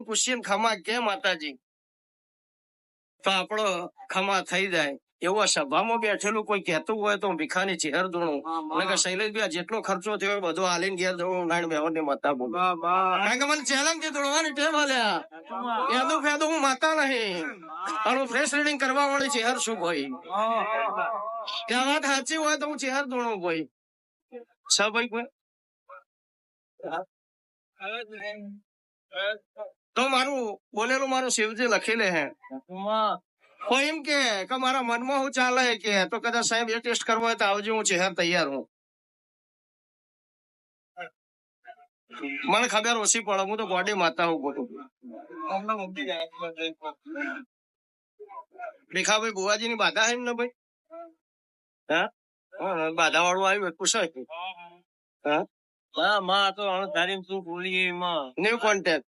પૂછીએ ખમા કે માતાજી તો આપણો ખમા થઈ જાય. એવો સભામાં બેઠેલું કોઈ કહેતું હોય તો ભીખાની ચહેર ધૂણું શૈલેષભાઈ જેટલો ખર્ચો થયો બધો હાલીને ઘેર જવું નાણ બેહો ને માતા બોલ. કારણ કે મને ચેલેન્જ થી ધોળવાની ટેવ હાલ્યા એનું ફેદું હું માતા નહીં અને ફ્રેશ રીડિંગ કરવા વાળી ચહેર શું ભાઈ ત્યાં વાત સાચી હોય તો હું ચહેર ધોણું ભાઈ છ ભાઈ કોઈ તો મારું બોલેલું મારું શિવજી લખી લે હે કોઈ એમ કે મારા મનમાં હું ચાલે કે તો કદાચ સાહેબ એ ટેસ્ટ કરવો હોય તો આવજો હું ચહેર તૈયાર હું. મને ખબર ઓછી પડે હું તો બોડી માતા હું ખોટું ભીખાભાઈ બુવાજી ની બાધા એમ ને ભાઈ હા બાધા વાળું આવ્યું પૂછાય હા માં તો તારી શું બોલી ન્યુ કોન્ટેક્ટ